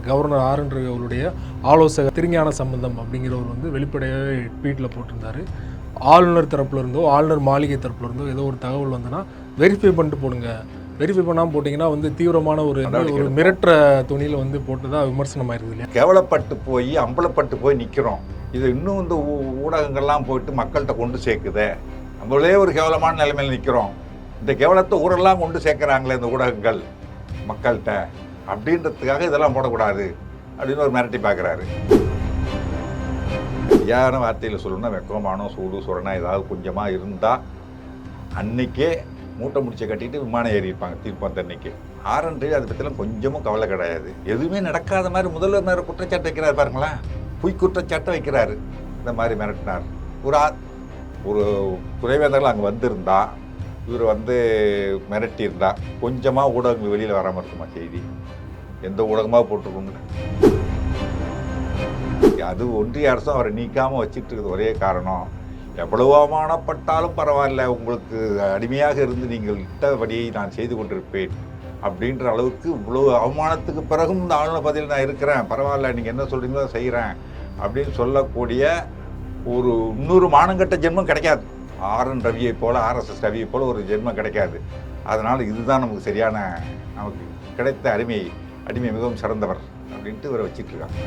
Governor R N Ravi அவருடைய ஆலோசகர் திருஞான சம்பந்தம் அப்படிங்கிறவர் வந்து வெளிப்படையாகவே ட்வீட்டில் போட்டிருந்தார். ஆளுநர் தரப்புல இருந்தோ ஆளுநர் மாளிகை தரப்புல இருந்தோ ஏதோ ஒரு தகவல் வந்தனா வெரிஃபை பண்ணிட்டு போடுங்க, வெரிஃபை பண்ணாமல் போட்டிங்கன்னா வந்து தீவிரமான ஒரு மிரட்டுற துணியில் வந்து போட்டுதான் விமர்சனம் ஆயிருது இல்லையா? கேவலப்பட்டு போய் அம்பலப்பட்டு போய் நிற்கிறோம். இது இன்னும் இந்த ஊடகங்கள்லாம் போயிட்டு மக்கள்கிட்ட கொண்டு சேர்க்குதே. நம்மளே ஒரு கேவலமான நிலைமையில் நிற்கிறோம். இந்த கேவலத்தை ஊரெல்லாம் கொண்டு சேர்க்குறாங்களே இந்த ஊடகங்கள் மக்கள்கிட்ட, அப்படின்றதுக்காக இதெல்லாம் போடக்கூடாது அப்படின்னு ஒரு மிரட்டி பார்க்குறாரு. சரியான வார்த்தையில் சொல்லணும்னா வெக்கமானோ சூடு சுரணா ஏதாவது கொஞ்சமாக இருந்தால் அன்னைக்கே மூட்டை முடிச்சை கட்டிட்டு விமானம் ஏறி இருப்பாங்க தீர்ப்பந்தன்னைக்கு. ஆர் என் ரவி அதை பற்றிலாம் கொஞ்சமும் கவலை கிடையாது. எதுவுமே நடக்காத மாதிரி முதல்வர் மேலே குற்றச்சாட்டு வைக்கிறார் பாருங்களேன். பொய் குற்றச்சாட்டை வைக்கிறாரு. இந்த மாதிரி மிரட்டினார். ஒரு துணைவேந்தர்கள் அங்கே வந்திருந்தா இவர் வந்து மிரட்டியிருந்தா கொஞ்சமாக ஊடகங்கள் வெளியில் வராமல் இருக்குமா செய்தி? எந்த ஊடகமாக போட்டிருக்கோம்ல. அது ஒன்றிய அரசும் அவரை நீக்காமல் வச்சுட்டு இருக்குது. ஒரே காரணம், எவ்வளவு அவமானப்பட்டாலும் பரவாயில்ல, உங்களுக்கு அடிமையாக இருந்து நீங்கள் இட்டபடியை நான் செய்து கொண்டிருப்பேன் அப்படின்ற அளவுக்கு இவ்வளோ அவமானத்துக்கு பிறகும் இந்த ஆளுநர் பதவியில் நான் இருக்கிறேன், பரவாயில்ல நீங்கள் என்ன சொல்கிறீங்களோ செய்கிறேன் அப்படின்னு சொல்லக்கூடிய ஒரு இன்னொரு மானங்கட்ட ஜென்மம் கிடைக்காது. ஆர் என் ரவியை போல் ஆர்எஸ்எஸ் ரவியை போல் ஒரு ஜென்மம் கிடைக்காது. அதனால் இதுதான் நமக்கு சரியான, நமக்கு கிடைத்த அடிமை மிகவும் சிறந்தவர் அப்படின்ட்டு இவரை வச்சுட்டு இருக்காங்க.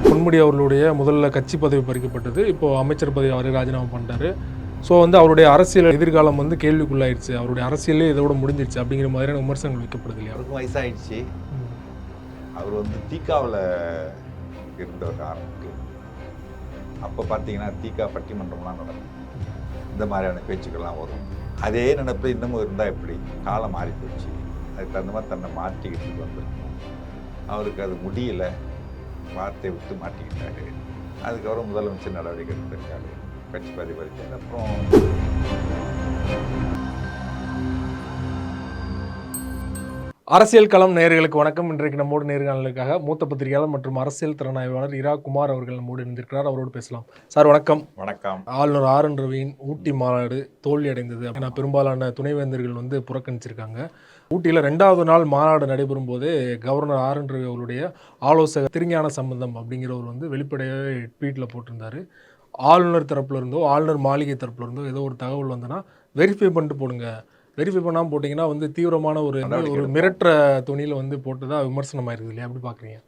பொன்முடி அவர்களுடைய முதல்ல கட்சி பதவி பறிக்கப்பட்டது. இப்போது அமைச்சர் பதவி அவரே ராஜினாமா பண்ணிட்டாரு. ஸோ வந்து அவருடைய அரசியல் எதிர்காலம் வந்து கேள்விக்குள்ளாயிடுச்சு, அவருடைய அரசியலே இதோட முடிஞ்சிடுச்சு அப்படிங்கிற மாதிரியான விமர்சனங்கள் வைக்கப்படுது இல்லையா? அவருக்கும் வயசாகிடுச்சு. அவர் வந்து தீக்காவில் இருந்தவர் ஆரம்பிக்கு. அப்போ பார்த்தீங்கன்னா தீக்கா பட்டிமன்றம்லாம் நடக்கும், இந்த மாதிரியான பேச்சுக்கள்லாம் வரும். அதே நினைப்பு இன்னமும் இருந்தால் எப்படி? காலம் மாறி போச்சு. அதுக்கு தகுந்த மாதிரி தன்னை மாற்றிக்கிட்டு வந்திருக்கணும். அவருக்கு அது முடியல, வார்த்தையை விட்டு மாட்டிக்கிட்டாரு. அதுக்கப்புறம் முதலமைச்சர் நடவடிக்கை எடுத்திருக்காரு, கட்சி பதவி பறிச்சார். அப்புறம் அரசியல் களம் நேயர்களுக்கு வணக்கம். இன்றைக்கு நம்மோடு நேர்காணலுக்காக மூத்த பத்திரிகையாளர் மற்றும் அரசியல் திறனாய்வாளர் இரா குமார் அவர்கள் நம்மோடு இருந்திருக்கிறார். அவரோடு பேசலாம். சார் வணக்கம். வணக்கம். ஆளுநர் ஆர் என் ரவியின் ஊட்டி மாநாடு தோல்வி அடைந்தது. ஏன்னா பெரும்பாலான துணைவேந்தர்கள் வந்து புறக்கணிச்சிருக்காங்க. ஊட்டியில் 2வது நாள் மாநாடு நடைபெறும் போதே கவர்னர் ஆர் என் ரவி அவருடைய ஆலோசகர் திருஞான சம்பந்தம் அப்படிங்கிறவர் வந்து வெளிப்படையாகவே ட்வீட்டில் போட்டிருந்தார். ஆளுநர் தரப்புல இருந்தோ ஆளுநர் மாளிகை தரப்புல இருந்தோ ஏதோ ஒரு தகவல் வந்தனா வெரிஃபை பண்ணிட்டு போடுங்க, வெரிஃபை பண்ணாமல் போட்டிங்கன்னா வந்து தீவிரமான ஒரு மிரட்டுற துணியில் வந்து போட்டுதான் விமர்சனம் ஆயிருது இல்லையா? எப்படி பார்க்குறீங்க?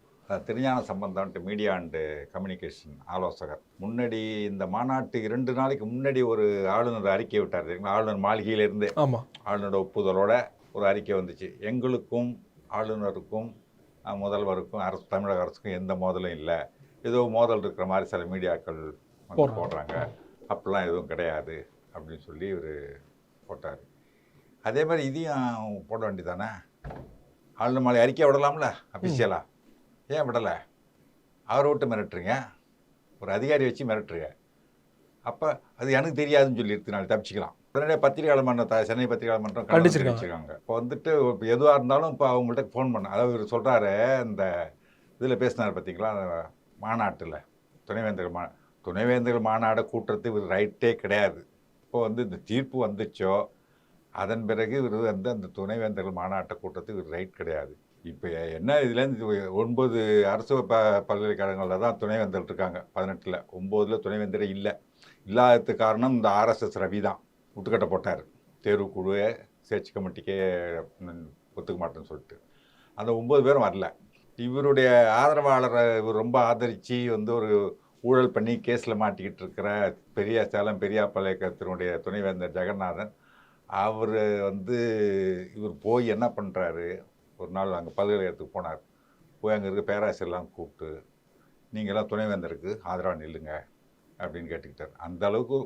திருஞான சம்பந்தம்ட்டு மீடியா அண்டு கம்யூனிகேஷன் ஆலோசகர் முன்னாடி இந்த மாநாட்டு 2 நாளைக்கு முன்னாடி ஒரு ஆளுநர் அறிக்கை விட்டார் தெரியுங்களா? ஆளுநர் மாளிகையிலேருந்து. ஆமாம், ஆளுநரோட ஒப்புதலோட ஒரு அறிக்கை வந்துச்சு. எங்களுக்கும் ஆளுநருக்கும் முதல்வருக்கும் தமிழக அரசுக்கும் எந்த மோதலும் இல்லை, ஏதோ மோதல் இருக்கிற மாதிரி சில மீடியாக்கள் போடுறாங்க, அப்படிலாம் எதுவும் கிடையாது அப்படின்னு சொல்லி இவர் போட்டார். அதே மாதிரி இதையும் போட வேண்டியதானே? ஆளுநர் மாளிகை அறிக்கை விடலாம்ல அஃபிஷியலாக? ஏன் விடலை? அவரை விட்டு மிரட்டுறீங்க, ஒரு அதிகாரி வச்சு மிரட்டுறீங்க. அப்போ அது எனக்கு தெரியாதுன்னு சொல்லி நாளைக்கு தப்பிச்சிக்கலாம். உடனே பத்திரிகையாளர் மன்றம், சென்னை பத்திரிகையாளர் மன்றம் கண்டிச்சிருக்காங்க. இப்போ வந்துட்டு இப்போ எதுவாக இருந்தாலும் இப்போ அவங்கள்ட்ட ஃபோன் பண்ண, அதாவது இவர் சொல்கிறாரு, இந்த இதில் பேசினார் பார்த்தீங்களா மாநாட்டில், துணைவேந்தர்கள் மாநாடை கூட்டுறது இவர் ரைட்டே கிடையாது. இப்போ வந்து இந்த தீர்ப்பு வந்துச்சோ அதன் பிறகு இவர் வந்து அந்த துணைவேந்தர்கள் மாநாட்டை கூட்டுறதுக்கு இவர் ரைட் கிடையாது. இப்போ என்ன இதுலேருந்து 9 அரசு பல்கலைக்கழகங்களில் தான் துணைவேந்தர் இருக்காங்க. 18ல் 9ல் துணைவேந்தரே இல்லாததுக்கு காரணம் இந்த ஆர்எஸ்எஸ் ரவி தான் முட்டுக்கட்டை போட்டார். தேர்வுக்குழுவே சேர்ச்சி கமிட்டிக்கே ஒத்துக்க மாட்டேன்னு சொல்லிட்டு அந்த 9 பேரும் வரல. இவருடைய ஆதரவாளரை இவர் ரொம்ப ஆதரித்து வந்து ஒரு ஊழல் பண்ணி கேஸில் மாட்டிக்கிட்டு இருக்கிற சேலம் பெரியார் பல்கலைக்கழகத்தினுடைய துணைவேந்தர் ஜெகநாதன், அவர் வந்து இவர் போய் என்ன பண்ணுறாரு, ஒரு நாள் அங்கே பல்கலைக்கழகத்துக்கு போனார். போய் அங்கே இருக்க பேராசிரியர்லாம் கூப்பிட்டு நீங்கள்லாம் துணைவேந்தருக்கு ஆதரவாக நில்லுங்க அப்படின்னு கேட்டுக்கிட்டார். அந்த அளவுக்கு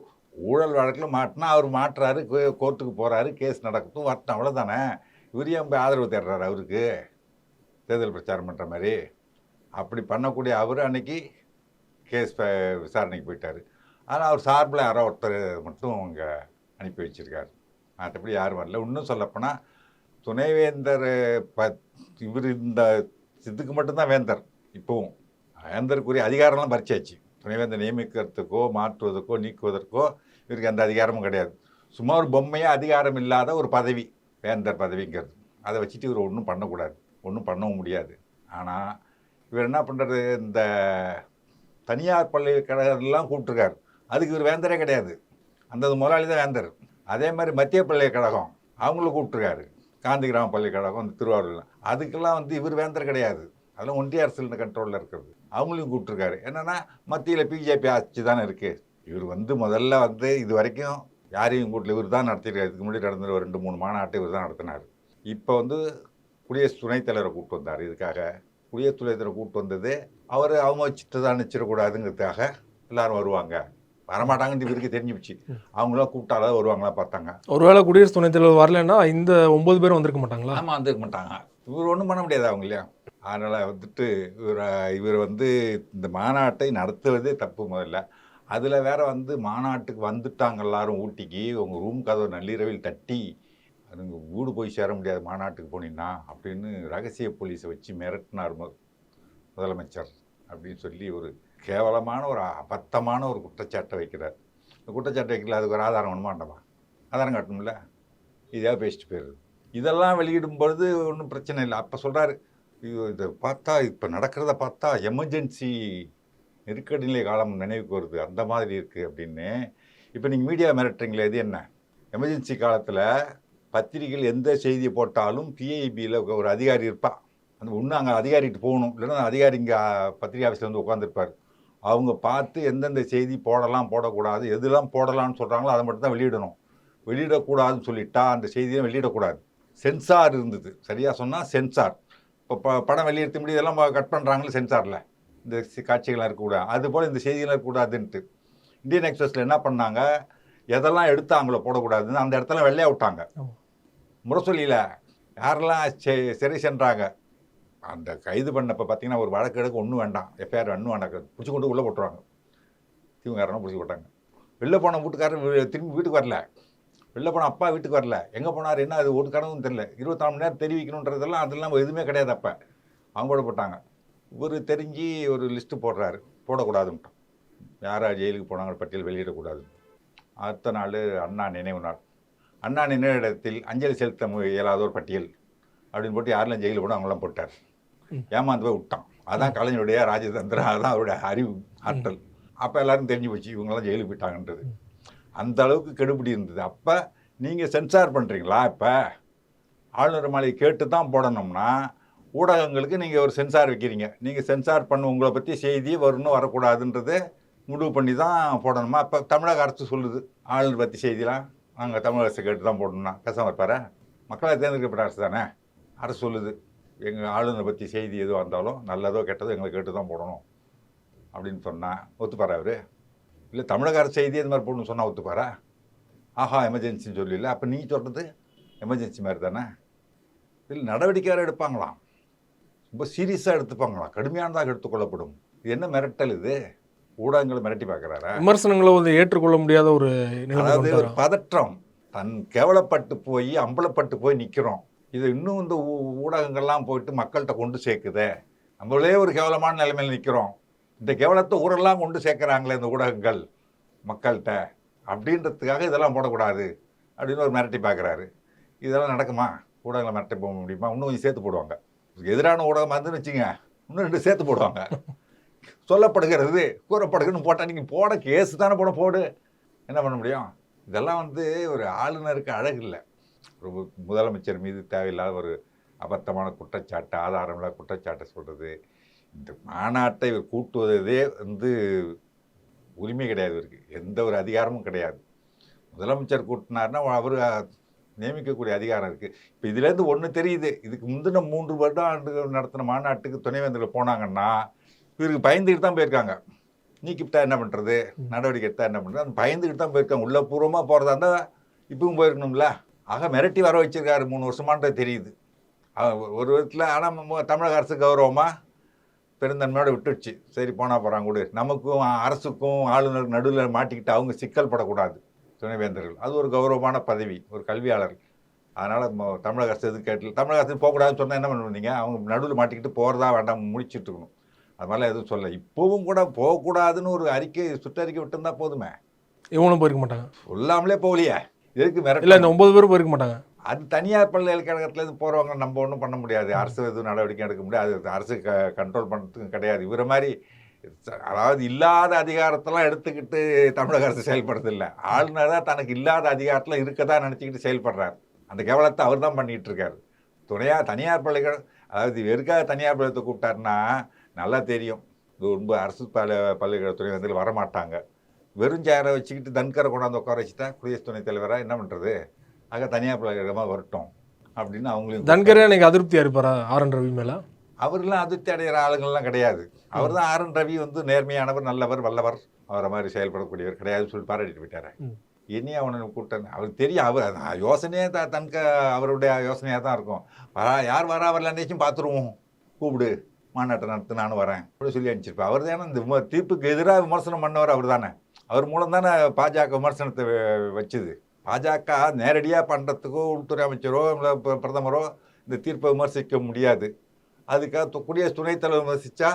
ஊழல் வழக்கில் மாட்டினா அவர் மாட்டுறாரு, கோர்ட்டுக்கு போகிறாரு, கேஸ் நடக்கட்டும் வரட்டும், அவ்வளோதானே. இவர் ஏன் போய் ஆதரவு தேடுறாரு அவருக்கு தேர்தல் பிரச்சாரம் பண்ணுற மாதிரி? அப்படி பண்ணக்கூடிய அவர் அன்னைக்கு கேஸ் விசாரணைக்கு போயிட்டார். ஆனால் அவர் சார்பில் யாரோ ஒருத்தர் மட்டும் அங்கே அனுப்பி வச்சுருக்காரு, மற்றபடி யாரும் வரல. இன்னும் சொல்லப்போனால் துணைவேந்தர் இவர் இந்த இதுக்கு மட்டும்தான் வேந்தர். இப்போவும் வேந்தருக்குரிய அதிகாரம்லாம் பறிச்சாச்சு. துணைவேந்தர் நியமிக்கிறதுக்கோ மாற்றுவதற்கோ நீக்குவதற்கோ இவருக்கு எந்த அதிகாரமும் கிடையாது. சும்மா ஒரு பொம்மையாக அதிகாரம் இல்லாத ஒரு பதவி வேந்தர் பதவிங்கிறது. அதை வச்சுட்டு இவர் ஒன்றும் பண்ணக்கூடாது, ஒன்றும் பண்ணவும் முடியாது. ஆனால் இவர் என்ன பண்ணுறது, இந்த தனியார் பல்கலைக்கழகம்லாம் கூப்பிட்ருக்காரு. அதுக்கு இவர் வேந்தரே கிடையாது, அந்த முதலாளி தான் வேந்தர். அதே மாதிரி மத்திய பல்கலைக்கழகம் அவங்களும் கூப்பிட்ருக்காரு, காந்தி கிராம பல்கலைக்கழகம் இந்த திருவாரூரில், அதுக்கெல்லாம் வந்து இவர் வேந்தர் கிடையாது. அதெல்லாம் ஒன்றிய அரசு கண்ட்ரோலில் இருக்கிறது. அவங்களையும் கூப்பிட்ருக்காரு. என்னென்னா மத்தியில் பிஜேபி ஆட்சி தானே இருக்குது. இவர் வந்து முதல்ல வந்து இது வரைக்கும் யாரையும் கூட்டில் இவர் தான் நடத்திருக்காரு. இதுக்கு முன்னாடி நடந்த ஒரு 2-3 மாநாட்டை இவர் தான் நடத்தினார். இப்போ வந்து குடியரசு துணைத் தலைவரை கூப்பிட்டு வந்தார். இதுக்காக குடியரசு துணைத் தலைவரை கூப்பிட்டு வந்தது அவர் அவமதிச்சுட்டு தான் நினச்சிடக்கூடாதுங்கிறதுக்காக எல்லாரும் வருவாங்க, வரமாட்டாங்கன்னு இவருக்கு தெரிஞ்சுச்சு. அவங்களாம் கூப்பிட்டாலும் வருவாங்களா பார்த்தாங்க. ஒருவேளை குடியரசு துணைத் தலைவர் வரலன்னா இந்த 9 பேரும் வந்திருக்க மாட்டாங்களா? ஆமாம், வந்திருக்க மாட்டாங்க. இவர் ஒன்றும் பண்ண முடியாது அவங்க இல்லையா. அதனால் வந்துட்டு இவர் வந்து இந்த மாநாட்டை நடத்துவதே தப்பு முதல்ல. அதில் வேற வந்து மாநாட்டுக்கு வந்துட்டாங்க எல்லாரும் ஊட்டிக்கு, உங்கள் ரூம் கதவை நள்ளிரவில் தட்டி அதுங்க வீடு போய் சேர முடியாது மாநாட்டுக்கு போனீங்கன்னா அப்படின்னு ரகசிய போலீஸை வச்சு மிரட்டினார் முதலமைச்சர் அப்படின்னு சொல்லி ஒரு கேவலமான ஒரு அபத்தமான ஒரு குற்றச்சாட்டை வைக்கிறார். இந்த குற்றச்சாட்டை வைக்கல, அதுக்கு ஒரு ஆதாரம் வேணுமா வேண்டாமா? ஆதாரம் காட்டணும்ல, இதாக பேசிட்டு போயிடுது. இதெல்லாம் வெளியிடும் பொழுது ஒன்றும் பிரச்சனை இல்லை. அப்போ சொல்கிறாரு, இதை பார்த்தா இப்போ நடக்கிறத பார்த்தா எமர்ஜென்சி நெருக்கடி நிலை காலம் நினைவுக்கு வருது, அந்த மாதிரி இருக்குது அப்படின்னு. இப்போ நீங்கள் மீடியா மிரட்டுறீங்களே, இது என்ன? எமர்ஜென்சி காலத்தில் பத்திரிகைகள் எந்த செய்தியை போட்டாலும் பிஐபியில் ஒரு அதிகாரி இருப்பான். அந்த ஒன்று அங்கே அதிகாரிட்டு போகணும், இல்லைன்னா அதிகாரி இங்கே பத்திரிகை ஆஃபீஸில் வந்து உட்காந்துருப்பார். அவங்க பார்த்து எந்தெந்த செய்தி போடலாம் போடக்கூடாது, எதெல்லாம் போடலாம்னு சொல்கிறாங்களோ அதை மட்டும் தான் வெளியிடணும். வெளியிடக்கூடாதுன்னு சொல்லிட்டா அந்த செய்தியை வெளியிடக்கூடாது. சென்சார் இருந்தது, சரியாக சொன்னால் சென்சார். இப்போ படம் வெளியிடுத்த முடியும், இதெல்லாம் கட் பண்ணுறாங்களே சென்சாரில், இந்த காட்சிகள்லாம் இருக்கக்கூடாது. அதுபோல் இந்த செய்திகள்லாம் இருக்கக்கூடாதுன்ட்டு இந்தியன் எக்ஸ்பிரஸில் என்ன பண்ணாங்க, எதெல்லாம் எடுத்தாங்களோ போடக்கூடாதுன்னு அந்த இடத்துல வெள்ளையா விட்டாங்க. முரசொலியில் யாரெல்லாம் சிறை சென்றாங்க, அந்த கைது பண்ணப்போ பார்த்தீங்கன்னா ஒரு வழக்கு எடுக்க ஒன்றும் வேண்டாம், எஃப்ஐஆர் ஒன்றும் வேண்டாம், பிடிச்சி கொண்டு உள்ளே போட்டுருவாங்க. தீவுக்காரனும் பிடிச்சி போட்டாங்க. வெளில போன வீட்டுக்காரன் திரும்பி வீட்டுக்கு வரல, வெளில போன அப்பா வீட்டுக்கு வரல, எங்கே போனார் என்ன அது ஒரு கடவுன்னு தெரியல. 24 மணி நேரம் தெரிவிக்கணுன்றதெல்லாம் அதெல்லாம் எதுவுமே கிடையாது. அப்போ அவங்க கூட போட்டாங்க. இவர் தெரிஞ்சு ஒரு லிஸ்ட்டு போடுறாரு, போடக்கூடாதுன்ட்டு யாரா ஜெயிலுக்கு போனாங்க பட்டியல் வெளியிடக்கூடாது. அடுத்த நாள் அண்ணா நினைவு நாள், அண்ணா நினைவிடத்தில் அஞ்சலி செலுத்த இயலாத ஒரு பட்டியல் அப்படின்னு போட்டு யாரெல்லாம் ஜெயிலில் போட அவங்களாம் போட்டார். ஏமாந்து போய் விட்டான். அதான் கலைஞருடைய ராஜதந்திரம், அதுதான் அவருடைய அறிவு ஆற்றல். அப்போ எல்லாரும் தெரிஞ்சு போச்சு இவங்கெல்லாம் ஜெயிலுக்கு போயிட்டாங்கன்றது. அந்த அளவுக்கு கெடுபிடி இருந்தது. அப்போ நீங்கள் சென்சார் பண்ணுறீங்களா? இப்போ ஆளுநர் மாளிகை கேட்டு தான் போடணும்னா ஊடகங்களுக்கு நீங்கள் ஒரு சென்சார் வைக்கிறீங்க. நீங்கள் சென்சார் பண்ண உங்களை பற்றி செய்தி வரணும் வரக்கூடாதுன்றது முடிவு பண்ணி தான் போடணுமா? இப்போ தமிழக அரசு சொல்லுது ஆளுநர் பற்றி செய்திலாம் நாங்கள் தமிழக அரசு கேட்டு தான் போடணும்னா பேசாமல் இருப்பார்? மக்களால் தேர்ந்தெடுக்கப்பட்ட அரசு தானே. அரசு சொல்லுது எங்கள் ஆளுநரை பற்றி செய்தி எதுவாக இருந்தாலும் நல்லதோ கெட்டதோ எங்களை கேட்டு தான் போடணும் அப்படின்னு சொன்னால் ஒத்துப்பாரா அவர்? இல்லை தமிழக அரசு செய்தி இது மாதிரி போடணும்னு சொன்னால் ஒத்துப்பாரா? ஆஹா எமர்ஜென்சின்னு சொல்லல. அப்போ நீ சொல்கிறது எமர்ஜென்சி மாதிரி தானே. இதில் நடவடிக்கை வேறு எடுப்பாங்களாம், ரொம்ப சீரியஸாக எடுத்துப்பாங்களாம், கடுமையானதாக எடுத்துக்கொள்ளப்படும். இது என்ன மிரட்டல்? இது ஊடகங்களை மிரட்டி பார்க்குறாரா? விமர்சனங்களை வந்து ஏற்றுக்கொள்ள முடியாத ஒரு, அதாவது ஒரு பதற்றம், தன் கேவலப்பட்டு போய் அம்பலப்பட்டு போய் நிற்கிறோம். இது இன்னும் இந்த ஊடகங்கள்லாம் போயிட்டு மக்கள்கிட்ட கொண்டு சேர்க்குதே, நம்மளே ஒரு கேவலமான நிலைமையில் நிற்கிறோம், இந்த கேவலத்தை ஊரெல்லாம் கொண்டு சேர்க்குறாங்களே இந்த ஊடகங்கள் மக்கள்கிட்ட அப்படின்றதுக்காக இதெல்லாம் போடக்கூடாது அப்படின்னு ஒரு மிரட்டி பார்க்குறாரு. இதெல்லாம் நடக்குமா? ஊடகங்களை மிரட்டி போக முடியுமா? இன்னும் கொஞ்சம் சேர்த்து போடுவாங்க. எதிரான ஊடகமாக இருந்துன்னு வச்சுங்க, இன்னும் 2 சேர்த்து போடுவாங்க. சொல்லப்படுகிறது கூறப்படுகிறதுன்னு போட்டால் நீங்கள் போட கேஸு தானே போடு, என்ன பண்ண முடியும்? இதெல்லாம் வந்து ஒரு ஆளுநருக்கு அழகு இல்லை. ஒரு முதலமைச்சர் மீது தேவையில்லாத ஒரு அபத்தமான குற்றச்சாட்டு, ஆதாரமில்லாத குற்றச்சாட்டை சொல்கிறது. இந்த மாநாட்டை கூட்டுவதே வந்து உரிமை கிடையாது, இருக்கு எந்த ஒரு அதிகாரமும் கிடையாது. முதலமைச்சர் கூட்டினார்னா அவர் நியமிக்கக்கூடிய அதிகாரம் இருக்குது. இப்போ இதுலேருந்து ஒன்று தெரியுது, இதுக்கு முந்தின 3 வருடம் நடத்தின மாநாட்டுக்கு துணைவேந்தர்கள் போனாங்கன்னா இவருக்கு பயந்துக்கிட்டு தான் போயிருக்காங்க. நீக்கிவிட்டா என்ன பண்ணுறது, நடவடிக்கை எடுத்தால் என்ன பண்ணுறது, அந்த பயந்துக்கிட்டு தான் போயிருக்காங்க. உள்ளபூர்வமாக போகிறதா இருந்தால் இப்பவும் போயிருக்கணும்ல. ஆக மிரட்டி வர வச்சிருக்காரு 3 வருஷமான்றது தெரியுது ஒரு விதத்தில். ஆனால் தமிழக அரசு கௌரவமாக பெருந்தன்மையோடு விட்டுடுச்சு. சரி போனால் போகிறாங்க கூட, நமக்கும் அரசுக்கும் ஆளுநருக்கு நடுவில் மாட்டிக்கிட்டு அவங்க சிக்கல் படக்கூடாது துணைவேந்தர்கள். அது ஒரு கௌரவமான பதவி, ஒரு கல்வியாளர். அதனால் தமிழக அரசு எது கேட்டல, தமிழக அரசு போகக்கூடாதுன்னு சொன்னால் என்ன பண்ணுவீங்க? அவங்க நடுவில் மாட்டிக்கிட்டு போகிறதா வேண்டாம் முடிச்சுட்டு இருக்கணும். அது மாதிரிலாம் எதுவும் சொல்ல. இப்போவும் கூட போகக்கூடாதுன்னு ஒரு அறிக்கை சுற்றறிக்கை விட்டுருந்தா போதுமே. இவங்களும் போயிருக்க மாட்டாங்க, சொல்லாமலே போகலையே, எதுக்கு மிரட்டல்? இல்லை இந்த 9 பேரும் போயிருக்க மாட்டாங்க. அது தனியார் பல்கலைக்கழகத்துலேருந்து போகிறவங்க நம்ம ஒன்றும் பண்ண முடியாது. அரசு எதுவும் நடவடிக்கை எடுக்க முடியாது. அது அரசு கண்ட்ரோல் பண்ணுறதுக்கும் கிடையாது. இவரை மாதிரி அதாவது இல்லாத அதிகாரத்தெல்லாம் எடுத்துக்கிட்டு தமிழக அரசு செயல்படுறதில்ல. ஆளுநர் தான் தனக்கு இல்லாத அதிகாரத்தில் இருக்கதான் நினச்சிக்கிட்டு செயல்படுறார். அந்த கேவலத்தை அவர் தான் பண்ணிகிட்டு இருக்காரு. தனியார் பல்கலைக்கழகம், அதாவது எதுக்காக தனியார் பல்கலைக்கழகத்தை கூப்பிட்டாருன்னா நல்லா தெரியும், இது ரொம்ப அரசு பல்கலைக்கழக துணைவேந்தர்கள் வரமாட்டாங்க. வெறும் சேரை வச்சுக்கிட்டு தன்கரை கொண்டாந்து உட்கார வச்சுட்டா குடியரசு துணைத் தலைவராக என்ன பண்ணுறது, ஆக தனியார் பல்கலைக்கழகமாக வரட்டும் அப்படின்னு அவங்களையும். தன்கரே எனக்கு அதிருப்தியாக இருப்பாரா ஆர்.என். ரவி மேலே? அவர்லாம் அதிருப்தி அடைகிற ஆளுங்கள்லாம் கிடையாது. அவர் தான் ஆர்.என். ரவி வந்து நேர்மையானவர், நல்லவர், வல்லவர், அவரை மாதிரி செயல்படக்கூடியவர் கிடையாதுன்னு சொல்லி பாராட்டிட்டு போயிட்டாரு. இனி அவனை கூட்டம் அவருக்கு தெரியும். அவர் யோசனையே அவருடைய யோசனையாக தான் இருக்கும். யார் வரா வரலான்னுச்சும் பார்த்துருவோம், கூப்பிடு மாநாட்டை நடத்து, நானும் வரேன் அப்படி சொல்லி அனுப்பிச்சிருப்பேன். அவர் தானே இந்த தீர்ப்புக்கு எதிராக விமர்சனம் பண்ணவர். அவர் தானே, அவர் மூலம் தானே பாஜக விமர்சனத்தை வச்சுது. பாஜக நேரடியாக பண்ணுறதுக்கோ உள்துறை அமைச்சரோ இல்லை பிரதமரோ இந்த தீர்ப்பை விமர்சிக்க முடியாது. அதுக்காக குடியரசு துணைத் தலைவர் விமர்சித்தா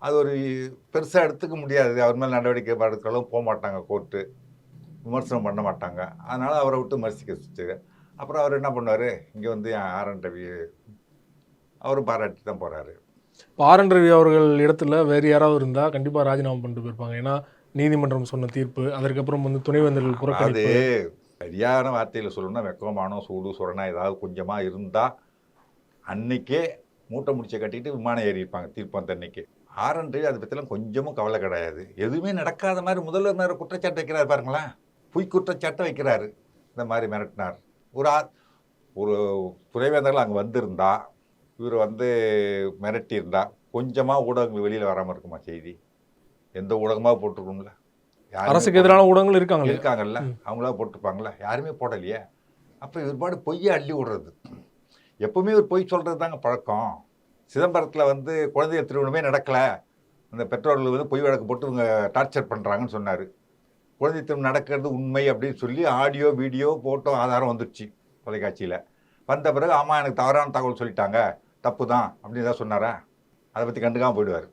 அது ஒரு பெருசாக எடுத்துக்க முடியாது. அவர் மேலே நடவடிக்கை எடுக்கலாம் போக மாட்டாங்க, கோர்ட்டு விமர்சனம் பண்ண மாட்டாங்க. அதனால் அவரை விட்டு விமர்சிக்க வச்சுட்டு அப்புறம் அவர் என்ன பண்ணார், இங்கே வந்து ஆர்.என். ரவி அவரும் பாராட்டி தான் போகிறாரு. இப்போ ஆர்.என். ரவி அவர்கள் இடத்துல வேறு யாராவது இருந்தால் கண்டிப்பாக ராஜினாமா பண்ணிட்டு போயிருப்பாங்க. ஏன்னா நீதிமன்றம் சொன்ன தீர்ப்பு, அதற்கப்புறம் வந்து துணைவேந்தர்கள் புறக்கணிப்பு. அது சரியான வார்த்தையில் சொல்லணும்னா வெக்கமானம் சூடு சுரணா ஏதாவது கொஞ்சமாக இருந்தால் அன்னைக்கே மூட்டை முடிச்சை கட்டிட்டு விமானம் ஏறி இருப்பாங்க தீர்ப்பு அந்த அன்னைக்கு. ஆர்.என். ரவி அதை பற்றிலாம் கொஞ்சமும் கவலை கிடையாது. எதுவுமே நடக்காத மாதிரி முதல்வர் மேலே குற்றச்சாட்டு வைக்கிறார் பாருங்களேன். பொய் குற்றச்சாட்டை வைக்கிறாரு. இந்த மாதிரி மிரட்டினார். ஒரு துணைவேந்தர்கள் அங்கே வந்திருந்தா, இவர் வந்து மிரட்டியிருந்தா கொஞ்சமாக ஊடகங்கள் வெளியில் வராமல் இருக்குமா செய்தி? எந்த ஊடகமாக போட்டிருக்கணும்ல? அரசுக்கு எதிரான ஊடகங்கள் இருக்காங்கல்ல, அவங்களா போட்டிருப்பாங்களா? யாருமே போடலையே. அப்போ இவர் பாடு பொய்யை அள்ளி விடுறது. எப்பவுமே ஒரு பொய் சொல்கிறது தாங்க பழக்கம். சிதம்பரத்தில் வந்து குழந்தைகள் திருமணமே நடக்கலை, அந்த பெற்றோர்கள் வந்து பொய் வழக்கு போட்டு இவங்க டார்ச்சர் பண்ணுறாங்கன்னு சொன்னார். குழந்தை திருமணம் நடக்கிறது உண்மை அப்படின்னு சொல்லி ஆடியோ வீடியோ போட்டோ ஆதாரம் வந்துடுச்சு தொலைக்காட்சியில். வந்த பிறகு ஆமாம் எனக்கு தவறான தகவல் சொல்லிட்டாங்க, தப்பு தான் அப்படின்னு தான் சொன்னாரா? அதை பற்றி கண்டுக்காமல் போயிடுவார்.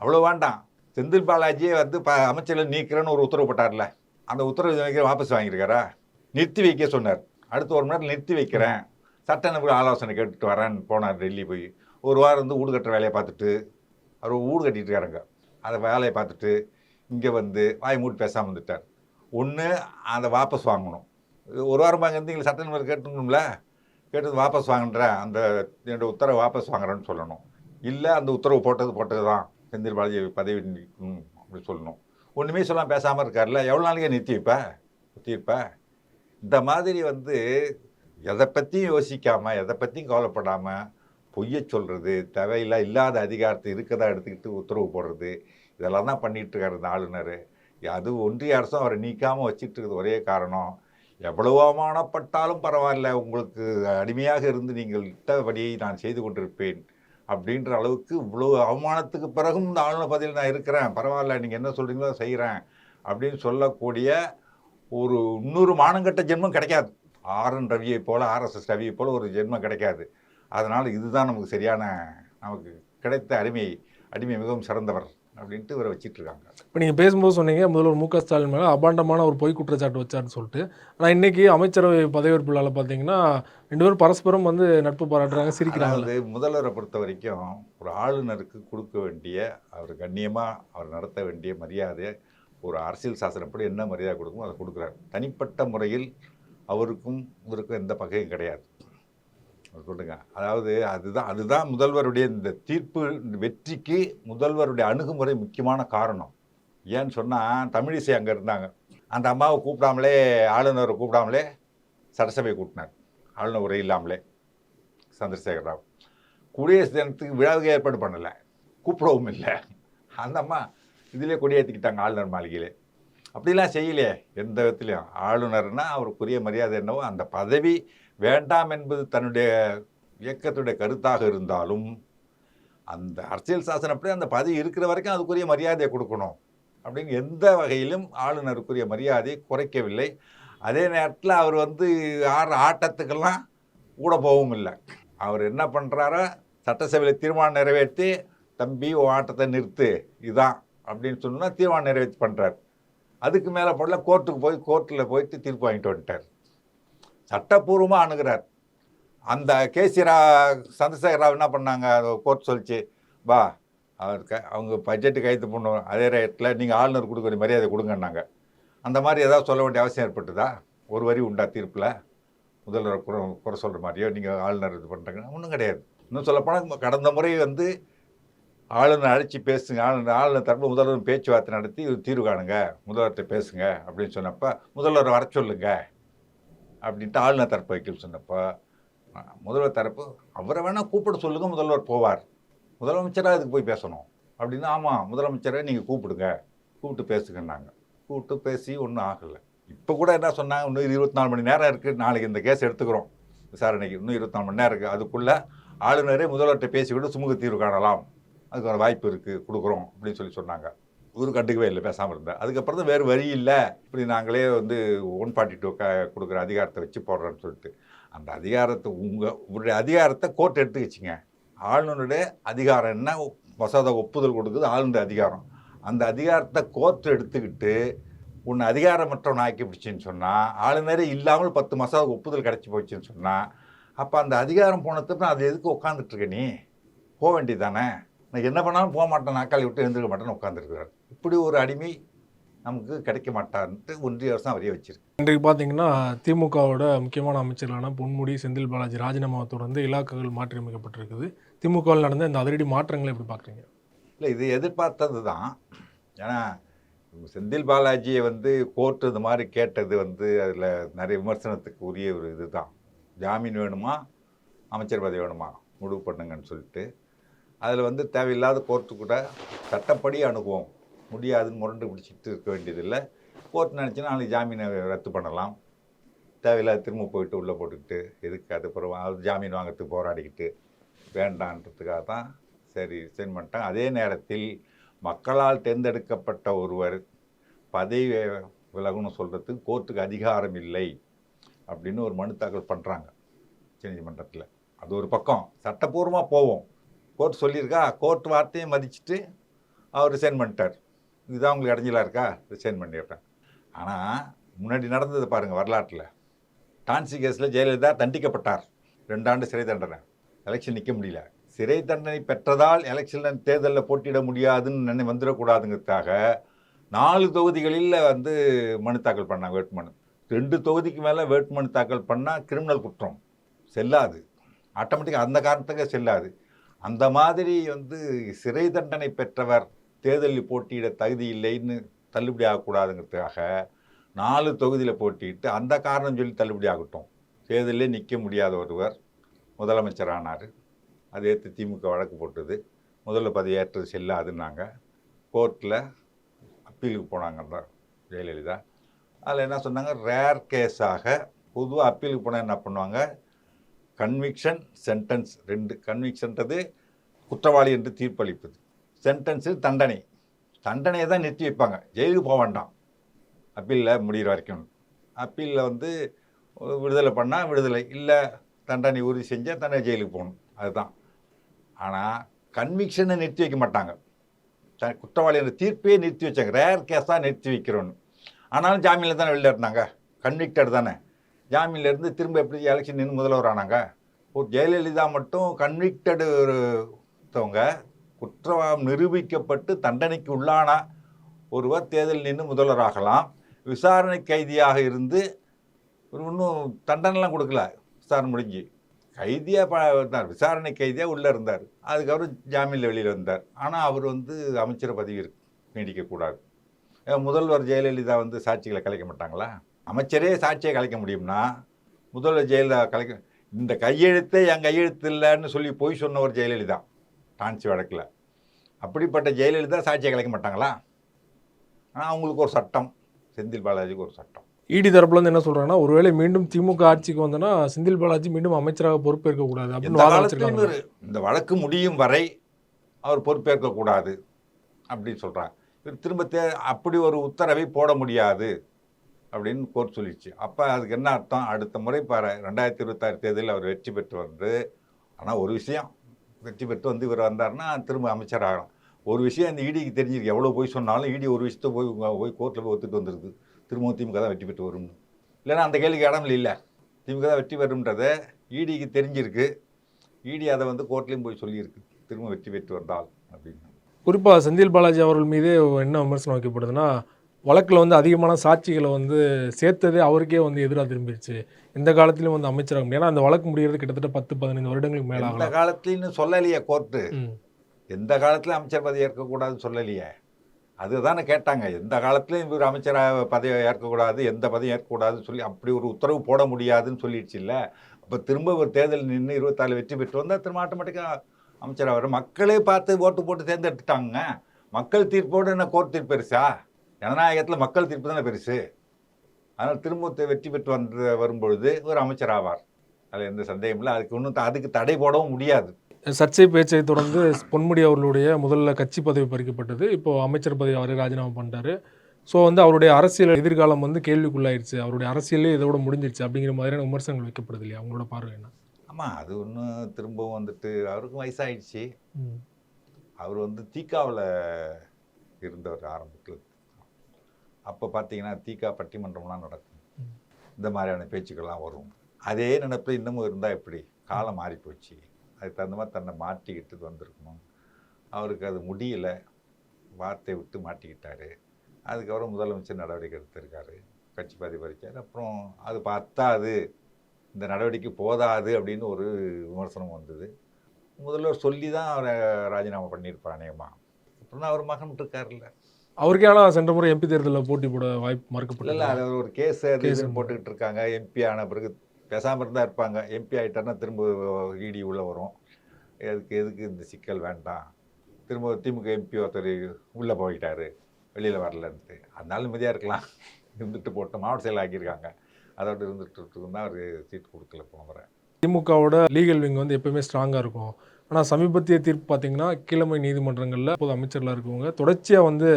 அவ்வளோ வேண்டாம். செந்தில் பாலாஜியே வந்து அமைச்சர்கள் நீக்கிறேன்னு ஒரு உத்தரவு போட்டார்ல, அந்த உத்தரவு வாபஸ் வாங்கியிருக்காரா? நிறுத்தி வைக்க சொன்னார். அடுத்து 1 மணி நேரம் நிறுத்தி வைக்கிறேன், சட்ட நிபுணர் ஆலோசனை கேட்டுட்டு வரேன்னு போனார் டெல்லி. போய் ஒரு வாரம் வந்து வீடு கட்டுற வேலையை பார்த்துட்டு, அவர் வீடு கட்டிட்டு இருக்காருங்க, அதை வேலையை பார்த்துட்டு இங்கே வந்து வாய் மூட்டு பேசாமல் வந்துட்டார். ஒன்று அதை வாபஸ் வாங்கணும். 1 வாரம் அங்கே இருந்து சட்ட நிபுணர் கேட்டுக்கணும்ல, கேட்டது வாபஸ் வாங்குறேன், அந்த என்னோடய உத்தரவை வாபஸ் வாங்குறேன்னு சொல்லணும். இல்லை அந்த உத்தரவு போட்டது தான், செந்தில் பாலாஜி பதவி நிற்கணும் அப்படின்னு சொல்லணும். ஒன்றுமே சொல்லாமல் பேசாமல் இருக்கார்ல, எவ்வளோ நாளைக்கே நிறுத்தி தீர்ப்ப? இந்த மாதிரி வந்து எதை பற்றியும் யோசிக்காமல், எதை பற்றியும் கவலைப்படாமல் பொய்யை சொல்கிறது, இல்லாத அதிகாரத்தை இருக்கதா எடுத்துக்கிட்டு உத்தரவு போடுறது, இதெல்லாம் தான் பண்ணிகிட்ருக்காரு இந்த ஆளுநர். அது ஒன்றிய அரசும் அவரை நீக்காமல் வச்சுட்டு இருக்கிறது ஒரே காரணம், எவ்வளவு அவமானப்பட்டாலும் பரவாயில்ல, உங்களுக்கு அடிமையாக இருந்து நீங்கள் இட்டபடியை நான் செய்து கொண்டிருப்பேன் அப்படின்ற அளவுக்கு இவ்வளோ அவமானத்துக்கு பிறகும் இந்த ஆளுநர் பதவியில் நான் இருக்கிறேன், பரவாயில்ல நீங்கள் என்ன சொல்கிறீங்களோ செய்கிறேன் அப்படின்னு சொல்லக்கூடிய ஒரு இன்னொரு மானங்கட்ட ஜென்மம் கிடைக்காது. ஆர்.என். ரவியை போல், ஆர்எஸ்எஸ் ரவியை போல் ஒரு ஜென்மம் கிடைக்காது. அதனால் இதுதான் நமக்கு சரியான, நமக்கு கிடைத்த அடிமை மிகவும் சிறந்தவர் அப்படின்ட்டு இவரை வச்சிட்டு இருக்காங்க. இப்போ நீங்கள் பேசும்போது சொன்னீங்க முதல்வர் மு.க. ஸ்டாலின் மேலே அபாண்டமான ஒரு பொய் குற்றச்சாட்டு வச்சார்னு சொல்லிட்டு. ஆனால் இன்றைக்கி அமைச்சரவை பதவியேற்பு விழாவில் பார்த்தீங்கன்னா 2 பேரும் பரஸ்பரம் வந்து நட்பு பாராட்டுறாங்க, சிரிக்கிறாங்க. அது முதல்வரை பொறுத்த வரைக்கும் ஒரு ஆளுநருக்கு கொடுக்க வேண்டிய, அவர் கண்ணியமாக அவர் நடத்த வேண்டிய மரியாதை, ஒரு அரசியல் சாசனப்படி என்ன மரியாதை கொடுக்குமோ அதை கொடுக்குறாரு. தனிப்பட்ட முறையில் அவருக்கும் இவருக்கும் எந்த பகையும் கிடையாது சொல்லுங்க. அதாவது அதுதான் முதல்வருடைய இந்த தீர்ப்பு வெற்றிக்கு முதல்வருடைய அணுகுமுறை முக்கியமான காரணம். ஏன்னு சொன்னால் தமிழிசை அங்கே இருந்தாங்க, அந்த அம்மாவை கூப்பிடாமலே, ஆளுநரை கூப்பிடாமலே சட்டசபையை கூட்டினார். ஆளுநர் உரை இல்லாமலே சந்திரசேகர் ராவ். குடியரசு தினத்துக்கு விழாவுக்கு ஏற்பாடு பண்ணலை, கூப்பிடவும் இல்லை. அந்த அம்மா இதிலே கொடியேற்றிக்கிட்டாங்க ஆளுநர் மாளிகையிலே. அப்படிலாம் செய்யலையே எந்த விதத்துலையும். ஆளுநர்னால் அவருக்குரிய மரியாதை என்னவோ, அந்த பதவி வேண்டாம் என்பது தன்னுடைய இயக்கத்துடைய கருத்தாக இருந்தாலும் அந்த அரசியல் சாசனப்படி அந்த பதவி இருக்கிற வரைக்கும் அதுக்குரிய மரியாதையை கொடுக்கணும் அப்படின்னு எந்த வகையிலும் ஆளுநருக்குரிய மரியாதையை குறைக்கவில்லை. அதே நேரத்தில் அவர் வந்து ஆட்டத்துக்கெல்லாம் கூட போகவும் இல்லை. அவர் என்ன பண்ணுறாரோ, சட்டசபையில் தீர்மானம் நிறைவேற்றி தம்பி ஆட்டத்தை நிறுத்து இதான் அப்படின்னு சொன்னால் தீர்மானம் நிறைவேற்றி பண்ணுறார். அதுக்கு மேலே போடல, கோர்ட்டில் போயிட்டு தீர்ப்பு வாங்கிட்டு வந்துட்டார். சட்டப்பூர்வமாக அணுகிறார். அந்த சந்திரசேகர ராவ் என்ன பண்ணாங்க, கோர்ட் சொல்லிச்சு, பா அவங்க பட்ஜெட்டு கைது பண்ணுவோம், அதே ரேட்டில் நீங்கள் ஆளுநர் கொடுக்குற மரியாதை கொடுங்கன்னாங்க. அந்த மாதிரி ஏதாவது சொல்ல வேண்டிய அவசியம் ஏற்பட்டுதா? ஒரு வரி உண்டா தீர்ப்பில்? முதல்வர் குறை சொல்கிற மாதிரியோ நீங்கள் ஆளுநர் இது பண்ணுறாங்க ஒன்றும் கிடையாது. இன்னும் சொல்லப்போனால் கடந்த முறை ஆளுநர் அழைச்சி பேசுங்க, ஆளுநர் தரப்பு முதல்வர் பேச்சுவார்த்தை நடத்தி தீர்வு காணுங்க, முதல்வர்கிட்ட பேசுங்க அப்படின்னு சொன்னப்போ முதல்வர் வர சொல்லுங்க அப்படின்ட்டு ஆளுநர் தரப்பு வைக்கல் சொன்னப்போ முதல்வர் தரப்பு அவரை வேணால் கூப்பிட சொல்லுங்கள், முதல்வர் போவார், முதலமைச்சராக இதுக்கு போய் பேசணும் அப்படின்னா, ஆமாம் முதலமைச்சரை நீங்கள் கூப்பிட்டு பேசுங்கன்னாங்க. கூப்பிட்டு பேசி ஒன்றும் ஆகலை. இப்போ கூட என்ன சொன்னாங்க, இன்னும் 24 மணி நேரம் இருக்குது, நாளைக்கு இந்த கேஸ் எடுத்துக்கிறோம் விசாரணைக்கு, இன்னும் 24 மணி நேரம் இருக்குது, அதுக்குள்ளே ஆளுநரே முதல்வர்கிட்ட பேசிக்கிட்டு சுமூக தீர்வு காணலாம், அதுக்கான வாய்ப்பு இருக்குது, கொடுக்குறோம் அப்படின்னு சொன்னாங்க. ஒரு கண்டுக்கவே இல்லை, பேசாமல் இருந்தால். அதுக்கப்புறம் தான் வேறு வழி இல்லை, இப்படி நாங்களே 142 கொடுக்குற அதிகாரத்தை வச்சு போடுறோன்னு சொல்லிட்டு அந்த அதிகாரத்தை உங்களுடைய அதிகாரத்தை கோர்ட் எடுத்துக்கிச்சிங்க. ஆளுநருடைய அதிகாரம் என்ன, மசோதா ஒப்புதல் கொடுக்குது ஆளுநர் அதிகாரம். அந்த அதிகாரத்தை கோர்ட் எடுத்துக்கிட்டு உன்னை அதிகாரமற்றவன் ஆக்கி பிடிச்சின்னு சொன்னால், ஆளுநரே இல்லாமல் 10 மசோதா ஒப்புதல் கிடச்சி போச்சுன்னு சொன்னால், அப்போ அந்த அதிகாரம் போனதுக்கு அது எதுக்கு உட்காந்துட்ருக்க? நீ போக வேண்டியது தானே. நான் என்ன பண்ணாலும் போக மாட்டேன், நாக்காளி விட்டு எழுந்திருக்க மாட்டேன்னு உட்காந்துருக்கிறார். இப்படி ஒரு அடிமை நமக்கு கிடைக்க மாட்டான்ட்டு ஒன்றிய அரசு அவரையே வச்சிருக்கு. இன்றைக்கு பார்த்தீங்கன்னா திமுகவோட முக்கியமான அமைச்சர்களான பொன்முடி, செந்தில் பாலாஜி ராஜினாமாவை தொடர்ந்து இலாக்காக்கள் மாற்றி அமைக்கப்பட்டிருக்குது. திமுகவில் நடந்த இந்த அதிரடி மாற்றங்களை எப்படி பார்க்குறீங்க? இல்லை, இது எதிர்பார்த்தது தான். ஏன்னா செந்தில் பாலாஜியை கோர்ட்டு இந்த மாதிரி கேட்டது அதில் நிறைய விமர்சனத்துக்கு உரிய ஒரு இது தான். ஜாமீன் வேணுமா, அமைச்சர் பதவி வேணுமா, முடிவு பண்ணுங்கன்னு சொல்லிட்டு அதில் தேவையில்லாத கோர்ட்டு கூட சட்டப்படி அணுகுவோம், முடியாதுன்னு முரண்டு பிடிச்சிட்டு இருக்க வேண்டியதில்லை. கோர்ட் நினச்சின்னா நாளைக்கு ஜாமீனை ரத்து பண்ணலாம், தேவையில்லாத திரும்ப போயிட்டு உள்ளே போட்டுக்கிட்டு எதுக்கு அதுக்கப்புறம் ஜாமீன் வாங்கிறதுக்கு போராடிக்கிட்டு வேண்டான்றதுக்காக தான் சரி சென்ட் பண்ணிட்டாங்க. அதே நேரத்தில் மக்களால் தேர்ந்தெடுக்கப்பட்ட ஒருவர் பதவி விலகுன்னு சொல்கிறதுக்கு கோர்ட்டுக்கு அதிகாரம் இல்லை அப்படின்னு ஒரு மனு தாக்கல் பண்ணுறாங்க உச்சநீதிமன்றத்தில். அது ஒரு பக்கம் சட்டப்பூர்வமாக போவோம், கோர்ட் சொல்லியிருக்கா, கோர்ட் வார்த்தையை மதிச்சுட்டு அவர் ரிசைன் பண்ணிட்டார், இதுதான் உங்களுக்கு இடைஞ்சலாக இருக்கா, ரிசைன் பண்ணிடுறேன். ஆனால் முன்னாடி நடந்தது பாருங்கள் வரலாற்றில். டான்சி கேஸில் ஜெயலலிதா தண்டிக்கப்பட்டார், 2 ஆண்டு சிறை தண்டனை, எலெக்ஷன் நிற்க முடியல. சிறை தண்டனை பெற்றதால் எலெக்ஷன் தேர்தலில் போட்டியிட முடியாதுன்னு வந்துடக்கூடாதுங்கிறதுக்காக 4 தொகுதிகளில் மனு தாக்கல் பண்ணாங்க, வேட்புமனு. 2 தொகுதிக்கு மேலே வேட்புமனு தாக்கல் பண்ணால் கிரிமினல் குற்றம், செல்லாது, ஆட்டோமேட்டிக்காக அந்த காரணத்துக்கு செல்லாது. அந்த மாதிரி சிறை தண்டனை பெற்றவர் தேர்தலில் போட்டியிட தகுதி இல்லைன்னு தள்ளுபடி ஆகக்கூடாதுங்கிறதுக்காக 4 தொகுதியில் போட்டிட்டு அந்த காரணம் சொல்லி தள்ளுபடி ஆகட்டும், தேர்தலே நிற்க முடியாத ஒருவர் முதலமைச்சர் ஆனார். அதை ஏற்று திமுக வழக்கு போட்டது, முதல்ல பதவி ஏற்றது செல்லாதுன்னாங்க. கோர்ட்டில் அப்பீலுக்கு போனாங்க ஜெயலலிதா. அதில் என்ன சொன்னாங்க, ரேர் கேஸாக பொதுவாக அப்பீலுக்கு போனால் என்ன பண்ணுவாங்க, கன்விக்ஷன் சென்டென்ஸ் 2. கன்விக்ஷன்றது குற்றவாளி என்று தீர்ப்பளிப்பது, சென்டென்ஸு தண்டனையை தான் நிறுத்தி வைப்பாங்க, ஜெயிலுக்கு போக வேண்டாம் அப்பீலில் முடிகிற வரைக்கும். அப்பீலில் விடுதலை பண்ணால் விடுதலை, இல்லை தண்டனை உறுதி செஞ்சால் தண்டனை ஜெயிலுக்கு போகணும், அதுதான். ஆனால் கன்விக்ஷனை நிறுத்தி வைக்க மாட்டாங்க, குற்றவாளி என்ற தீர்ப்பையே நிறுத்தி வச்சாங்க, ரேர் கேஸாக நிறுத்தி வைக்கிறோன்னு. ஆனாலும் ஜாமீனில் தானே வெளில இருந்தாங்க, கன்விக்டட் தானே, ஜாமீன்லேருந்து திரும்ப எப்படி எலெக்ஷன் நின்று முதல்வர் ஆனாங்க. ஒரு ஜெயலலிதா மட்டும் கன்விக்டடு ஒருத்தவங்க, குற்றம் நிரூபிக்கப்பட்டு தண்டனைக்கு உள்ளான ஒருவர் தேர்தல் நின்று முதல்வர் ஆகலாம். விசாரணை கைதியாக இருந்து இன்னும் தண்டனைலாம் கொடுக்கல, விசாரணை முடிஞ்சு கைதியாக இருந்தார், விசாரணை கைதியாக உள்ளே இருந்தார், அதுக்கப்புறம் ஜாமீனில் வெளியில் வந்தார். ஆனால் அவர் அமைச்சர் பதவி நீடிக்கக்கூடாது. முதல்வர் ஜெயலலிதா சாட்சிகளை கலைக்க மாட்டாங்களா? அமைச்சரே சாட்சியை கலைக்க முடியும்னா முதல்வர் ஜெயலலிதா கலைக்க, இந்த கையெழுத்தே என் கையெழுத்து இல்லைன்னு சொல்லி போய் சொன்னவர் ஜெயலலிதா டான்சி வழக்கில். அப்படிப்பட்ட ஜெயலலிதா சாட்சியை கலைக்க மாட்டாங்களா? ஆனால் அவங்களுக்கு ஒரு சட்டம், செந்தில் பாலாஜிக்கு ஒரு சட்டம். இடி தரப்புலேருந்து என்ன சொல்கிறாங்கன்னா, ஒருவேளை மீண்டும் திமுக ஆட்சிக்கு வந்தோன்னா செந்தில் பாலாஜி மீண்டும் அமைச்சராக பொறுப்பேற்கக்கூடாது அப்படின்னு. இந்த வழக்கு முடியும் வரை அவர் பொறுப்பேற்கக்கூடாது அப்படின்னு சொல்கிறாங்க. இவர் திரும்ப அப்படி ஒரு உத்தரவை போட முடியாது அப்படின்னு கோர்ட் சொல்லிடுச்சு. அப்போ அதுக்கு என்ன அர்த்தம், அடுத்த முறை 2026 தேர்தலில் அவர் வெற்றி பெற்று ஆனால் ஒரு விஷயம், வெற்றி பெற்று இவர் வந்தார்னா திரும்ப அமைச்சர் ஆகலாம். ஒரு விஷயம் இந்த இடிக்கு தெரிஞ்சிருக்கு, எவ்வளோ போய் சொன்னாலும் இடி ஒரு விஷயத்தை போய் கோர்ட்டில் போய் ஒத்துட்டு வந்துருது, திரும்பவும் திமுக தான் வெற்றி பெற்று வரும்னு. இல்லைன்னா அந்த கேள்விக்கு இடம் இல்லை. திமுக தான் வெற்றி பெறும்ன்றதை இடிக்கு தெரிஞ்சிருக்கு. இடி அதை வந்து கோர்ட்லேயும் போய் சொல்லியிருக்கு, திரும்ப வெற்றி பெற்று வந்தால் அப்படின்னு. குறிப்பாக செந்தில் பாலாஜி அவர்கள் மீது என்ன விமர்சனம் வைக்கப்படுதுன்னா, வழக்கில் வந்து அதிகமான சாட்சிகளை வந்து சேர்த்ததே அவருக்கே வந்து எதிராக திரும்பிடுச்சு. எந்த காலத்திலும் வந்து அமைச்சராக முடியும். ஏன்னா அந்த வழக்கு முடிகிறது கிட்டத்தட்ட 10-15 வருடங்களுக்கு மேலே எந்த ஆகலாம். காலத்துலன்னு சொல்லலையே கோர்ட்டு. ம். எந்த காலத்துலையும் அமைச்சர் பதவி ஏற்கக்கூடாதுன்னு சொல்லலையே. அதுதானே கேட்டாங்க. எந்த காலத்துலையும் இவர் அமைச்சராக பதவி ஏற்கக்கூடாது, எந்த பதவியும் ஏற்கக்கூடாதுன்னு சொல்லி அப்படி ஒரு உத்தரவு போட முடியாதுன்னு சொல்லிடுச்சு இல்லை. அப்போ திரும்ப ஒரு தேர்தல் நின்று 24 வெற்றி பெற்று வந்தால் திரும்ப ஆட்டோமேட்டிக்காக அமைச்சராக வரும். மக்களே பார்த்து ஓட்டு போட்டு தேர்ந்தெடுத்துட்டாங்க. மக்கள் தீர்ப்போடு என்ன கோர்ட் தீர்ப்பு பெருசா? ஜனநாயகத்தில் மக்கள் தீர்ப்பு தானே பெருசு. அதனால் திரும்ப வெற்றி பெற்று வரும்பொழுது ஒரு அமைச்சர் ஆவார். அதில் எந்த சந்தேகம் இல்லை. அதுக்கு தடை போடவும் முடியாது. சர்ச்சை பேச்சை தொடர்ந்து பொன்முடி அவர்களுடைய முதல்ல கட்சி பதவி பறிக்கப்பட்டது. இப்போ அமைச்சர் பதவி அவரே ராஜினாமா பண்ணிட்டாரு. ஸோ வந்து அவருடைய அரசியல் எதிர்காலம் வந்து கேள்விக்குள்ளாயிருச்சு. அவருடைய அரசியலே இதோட முடிஞ்சிருச்சு அப்படிங்கிற மாதிரியான விமர்சனங்கள் வைக்கப்படுது இல்லையா? அவங்களோட பார்வை என்ன? ஆமாம், அது ஒன்றும் திரும்பவும் வந்துட்டு அவருக்கும் வயசாகிடுச்சு. அவர் வந்து தீக்காவில் இருந்தவர் ஆரம்பத்தில். அப்போ பார்த்தீங்கன்னா தீக்கா பட்டிமன்றம்லாம் நடக்கும். இந்த மாதிரியான பேச்சுக்கள்லாம் வரும். அதே நினைப்பில் இன்னமும் இருந்தால் எப்படி? காலம் மாறி போச்சு. அதுக்கு தகுந்த மாதிரி தன்னை மாட்டிக்கிட்டு வந்திருக்கணும். அவருக்கு அது முடியலை, வார்த்தை விட்டு மாட்டிக்கிட்டார். அதுக்கப்புறம் முதலமைச்சர் நடவடிக்கை எடுத்திருக்காரு, கட்சி பதவி பறிச்சார். அப்புறம் அது பத்தாது, இந்த நடவடிக்கை போதாது அப்படின்னு ஒரு விமர்சனம் வந்தது. முதல்வர் சொல்லி தான் அவரை ராஜினாமா பண்ணியிருப்பார் அநேகமாக. அப்புறம் அவர் மகன் இருக்காருல்ல. அவருக்கே ஆனால் சென்ற முறை எம்பி தேர்தலில் போட்டி போட வாய்ப்பு மறுக்கப்படல. இல்லை, அது ஒரு கேஸ் போட்டுக்கிட்டு இருக்காங்க. எம்பி ஆன பிறகு பேசாமல் இருந்தால் இருப்பாங்க. எம்பி ஆகிட்டார்னா திரும்ப இடி உள்ளே வரும். எதுக்கு இந்த சிக்கல் வேண்டாம். திரும்ப திமுக எம்பி ஒருத்தர் உள்ளே போயிட்டார், வெளியில் வரலன்ட்டு. அதனால நிம்மதியாக இருக்கலாம், இருந்துட்டு போட்டோம். மாவட்ட செயல் ஆக்கியிருக்காங்க, அதோட இருந்துட்டு தான் அவர் சீட் கொடுக்கல போகிற. திமுகவோட லீகல் விங் வந்து எப்பவுமே ஸ்ட்ராங்காக இருக்கும். ஆனால் சமீபத்திய தீர்ப்பு பார்த்தீங்கன்னா கீழமை நீதிமன்றங்களில் இப்போது அமைச்சர்களாக இருக்கவங்க தொடர்ச்சியாக வந்து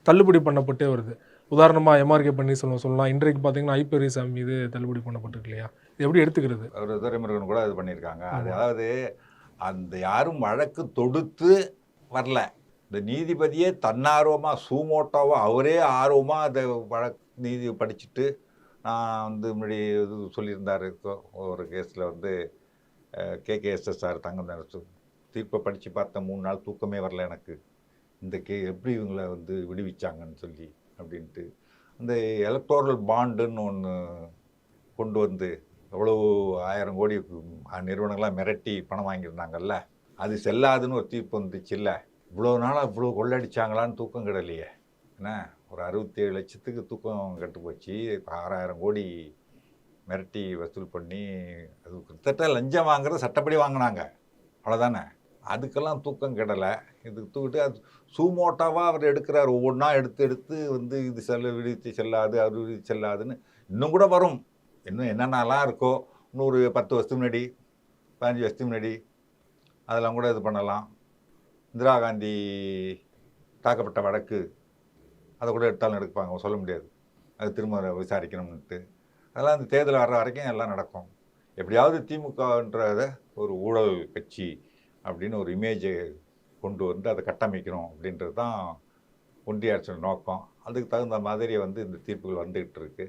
தள்ளுபடி பண்ணப்பட்டே வருது. உதாரணமாக எம்ஆர்கே பன்னீர்செல்வம் சொல்லலாம். இன்றைக்கு பார்த்தீங்கன்னா ஐப்பெரியசாமி மீது தள்ளுபடி பண்ணப்பட்டிருக்கு இல்லையா? இது எப்படி எடுத்துக்கிறது? அவர் துரைமுருகன் கூட இது பண்ணியிருக்காங்க. அதாவது அந்த யாரும் வழக்கு தொடுத்து வரல. இந்த நீதிபதியே தன்னார்வமாக சூமோட்டோவாக அவரே ஆர்வமாக அதை நீதி படிச்சுட்டு நான் வந்து முன்னாடி இது சொல்லியிருந்தார். ஒரு கேஸில் வந்து கேகேஎஸ்எஸ்ஆர் தங்கம் நினைச்சு தீர்ப்பை படித்து பார்த்தேன், 3 நாள் தூக்கமே வரல எனக்கு. இந்த எப்படி இவங்களை வந்து விடுவிச்சாங்கன்னு சொல்லி அப்படின்ட்டு. அந்த எலக்டோரல் பாண்டுன்னு ஒன்று கொண்டு வந்து எவ்வளோ 1000 கோடி நிறுவனங்களாக மிரட்டி பணம் வாங்கியிருந்தாங்கல்ல, அது செல்லாதுன்னு ஒரு தீர்ப்பு வந்துச்சு. இல்லை, இவ்வளோ நாளாக இவ்வளோ கொள்ளடிச்சாங்களான்னு தூக்கம் கிடலையே. ஏன்னா ஒரு 67 லட்சத்துக்கு தூக்கம் கெட்டு போச்சு. 6000 கோடி மிரட்டி வசூல் பண்ணி அது கிட்டத்தட்ட லஞ்சம் வாங்குறது சட்டப்படி வாங்கினாங்க, அவ்வளோதானே. அதுக்கெல்லாம் தூக்கம் கெடலை. இதுக்கு தூக்கிட்டு அது சூமோட்டாவாக அவர் எடுக்கிறார். ஒவ்வொன்றா எடுத்து வந்து இது விடுவித்து செல்லாது, அது விடுவித்து செல்லாதுன்னு இன்னும் கூட வரும். இன்னும் என்னென்னலாம் இருக்கோ, இன்னொரு 10 வருஷத்துக்கு முன்னாடி 15 வருஷத்துக்கு முன்னாடி அதெல்லாம் கூட இது பண்ணலாம். இந்திரா காந்தி தாக்கப்பட்ட வழக்கு அதை கூட எடுத்தாலும் எடுப்பாங்க, சொல்ல முடியாது. அது திரும்ப விசாரிக்கணும்னுட்டு அதெல்லாம் அந்த தேர்தல் வர்ற வரைக்கும் எல்லாம் நடக்கும். எப்படியாவது திமுகன்றத ஒரு ஊழல் கட்சி அப்படின்னு ஒரு இமேஜை கொண்டு வந்து அதை கட்டமைக்கணும் அப்படின்றது தான் ஒன்றிய அரசின் நோக்கம். அதுக்கு தகுந்த மாதிரி வந்து இந்த தீர்ப்புகள் வந்துகிட்டு இருக்கு.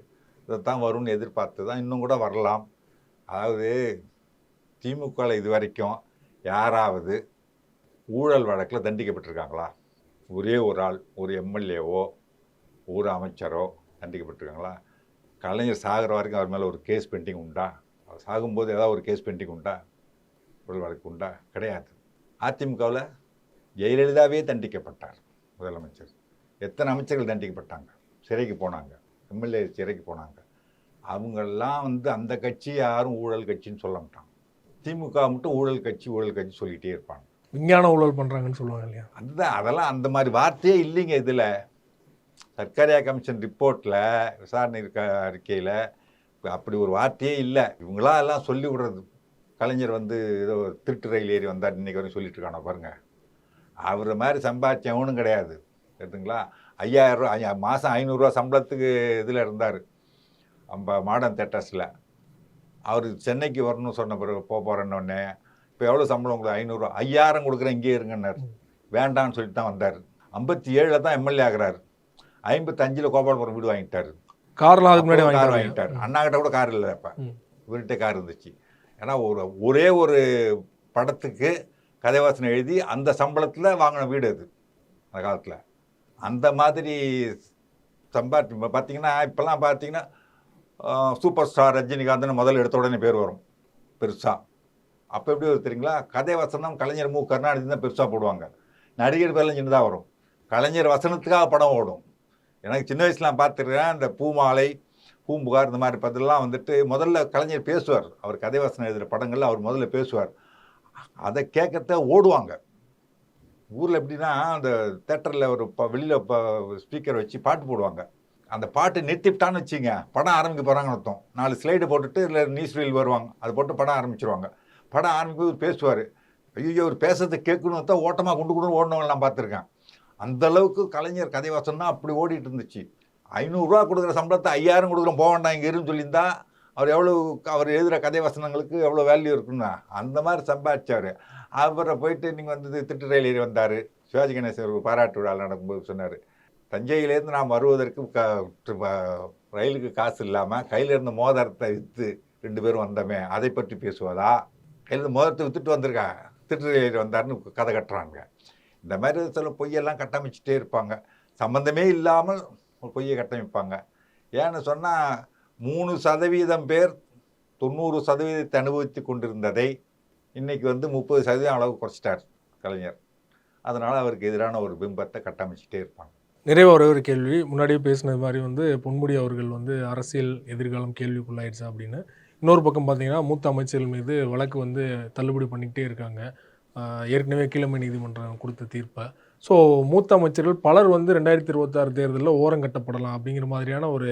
இதைத்தான் வரும்னு எதிர்பார்த்து தான் இன்னும் கூட வரலாம். அதாவது திமுகவில் இது வரைக்கும் யாராவது ஊழல் வழக்கில் தண்டிக்கப்பட்டிருக்காங்களா? ஒரே ஒரு ஆள், ஒரு எம்எல்ஏவோ ஒரு அமைச்சரோ தண்டிக்கப்பட்டிருக்காங்களா? கலைஞர் சாகிற வரைக்கும் அவர் மேலே ஒரு கேஸ் பெண்டிங் உண்டா? அவர் சாகும்போது ஏதாவது ஒரு கேஸ் பெண்டிங் உண்டா? ஊழல் வழக்கு உண்டா? கிடையாது. அதிமுகவில் ஜெயலலிதாவே தண்டிக்கப்பட்டார் முதலமைச்சர். எத்தனை அமைச்சர்கள் தண்டிக்கப்பட்டாங்க, சிறைக்கு போனாங்க, எம்எல்ஏ சிறைக்கு போனாங்க. அவங்கெல்லாம் வந்து அந்த கட்சி யாரும் ஊழல் கட்சின்னு சொல்ல மாட்டாங்க. திமுக மட்டும் ஊழல் கட்சி சொல்லிகிட்டே இருப்பாங்க. விஞ்ஞான ஊழல் பண்ணுறாங்கன்னு சொல்லுவாங்க இல்லையா? அதுதான், அதெல்லாம் அந்த மாதிரி வார்த்தையே இல்லைங்க. இதில் சர்க்காரியா கமிஷன் ரிப்போர்ட்டில் விசாரணை அறிக்கையில் அப்படி ஒரு வார்த்தையே இல்லை. இவங்களா எல்லாம் சொல்லி விடுறது. கலைஞர் வந்து ஏதோ திருட்டு ரயில் ஏறி வந்தார் இன்றைக்கி வரைக்கும் சொல்லிட்டு இருக்கானோ பாருங்கள். அவர் மாதிரி சம்பாதிச்சவனும் கிடையாது, எடுத்துங்களா. 5000 ரூபா மாதம் 500 ரூபா சம்பளத்துக்கு இதில் இருந்தார் மாடர்ன் தேட்டர்ஸில். அவர் சென்னைக்கு வரணும்னு சொன்ன பிறகு போகிறேன்னொடனே இப்போ எவ்வளோ சம்பளம் உங்களுக்கு? 500 ரூபா. 5000 கொடுக்குறேன் இங்கே இருங்கன்னார். வேண்டான்னு சொல்லிட்டு தான் வந்தார். 57 தான் எம்எல்ஏ ஆகிறார். 55 கோபாலபுரம் வீடு வாங்கிட்டார். கார்லாம் அதுக்கு முன்னாடி கார் வாங்கிட்டார். அண்ணா கிட்ட கூட கார் இல்லை. அப்போ இவர்கிட்ட கார் இருந்துச்சு. ஏன்னா ஒரே ஒரு படத்துக்கு கதைவாசனை எழுதி அந்த சம்பளத்தில் வாங்கின வீடு அது அந்த காலத்தில். அந்த மாதிரி இப்போ பார்த்தீங்கன்னா இப்போல்லாம் பார்த்தீங்கன்னா சூப்பர் ஸ்டார் ரஜினிகாந்த்னு முதல்ல எடுத்த உடனே பேர் வரும் பெருசாக. அப்போ எப்படி வரும் தெரியுங்களா? கதை வசனம் கலைஞர் மு கருணாநிதி தான் பெருசாக போடுவாங்க. நடிகர் பேர்லாம் சின்னதாக வரும். கலைஞர் வசனத்துக்காக படம் ஓடும். எனக்கு சின்ன வயசுல நான் பார்த்துருக்கேன். இந்த பூமாலை, பூம்புகார் இந்த மாதிரி படத்துலலாம் வந்துட்டு முதல்ல கலைஞர் பேசுவார். அவர் கதை வசனம் எழுதுகிற படங்களில் அவர் முதல்ல பேசுவார். அதை கேட்கறத ஓடுவாங்க. ஊரில் எப்படின்னா அந்த தேட்டரில் ஒரு வெளியில் ஸ்பீக்கர் வச்சு பாட்டு போடுவாங்க. அந்த பாட்டு நிறுத்திவிட்டான்னு வச்சுங்க, படம் ஆரம்பிக்க போகிறாங்கன்னு அர்த்தம். 4 ஸ்லைடு போட்டுட்டு இல்லை நியூஸ் ரீல் வருவாங்க, அதை போட்டு படம் ஆரம்பிச்சிருவாங்க. படம் ஆரம்பிக்கும் பேசுவார். ஐயோ ஒரு பேசுறதை கேட்கணும் தான் ஓட்டமாக கொண்டு ஓடினவங்க நான் பார்த்துருக்கேன். அந்தளவுக்கு கலைஞர் கதை வசனம்னா அப்படி ஓடிட்டு இருந்துச்சு. 500 ரூபா கொடுக்குற சம்பளத்தை 5000 கொடுக்குறோம் போக வேண்டாம் இங்கே இருன்னு சொல்லியிருந்தா அவர் எழுதுகிற கதை வசனங்களுக்கு எவ்வளோ வேல்யூ இருக்குன்னா அந்த மாதிரி சம்பாதிச்சார். அவரை போயிட்டு நீங்கள் வந்து திட்டு ரயிலேறி வந்தார். சிவாஜி கணேசன் ஒரு பாராட்டு விழா நடக்கும்போது சொன்னார், தஞ்சையிலேருந்து நாம் வருவதற்கு ரயிலுக்கு காசு இல்லாமல் கையில் இருந்த மோதிரத்தை விற்று 2 பேரும் வந்தோமே, அதை பற்றி பேசுவதா? கையில் இருந்த மோதிரத்தை விற்றுட்டு வந்திருக்காங்க, திட்டு ரயிலேறி வந்தார்னு கதை கட்டுறாங்க. இந்த மாதிரி சில பொய்யெல்லாம் கட்டமைச்சிட்டே இருப்பாங்க. சம்மந்தமே இல்லாமல் ஒரு பொய்யை கட்டமைப்பாங்க. ஏன்னு சொன்னால் 3% பேர் 90% அனுபவித்து கொண்டிருந்ததை இன்றைக்கி வந்து 30% அளவு குறைச்சிட்டார் கலைஞர். அதனால் அவருக்கு எதிரான ஒரு பிம்பத்தை கட்டமைச்சிட்டே இருப்பாங்க. நிறைய ஒரே ஒரு கேள்வி, முன்னாடியே பேசினது மாதிரி வந்து பொன்முடி அவர்கள் வந்து அரசியல் எதிர்காலம் கேள்விக்குள்ளாயிடுச்சா அப்படின்னு. இன்னொரு பக்கம் பார்த்தீங்கன்னா மூத்த அமைச்சர்கள் மீது வழக்கு வந்து தள்ளுபடி பண்ணிக்கிட்டே இருக்காங்க. ஏற்கனவே கீழமை நீதிமன்றம் கொடுத்த தீர்ப்பை. ஸோ மூத்த அமைச்சர்கள் பலர் வந்து 2026 தேர்தலில் ஓரங்கட்டப்படலாம் அப்படிங்கிற மாதிரியான ஒரு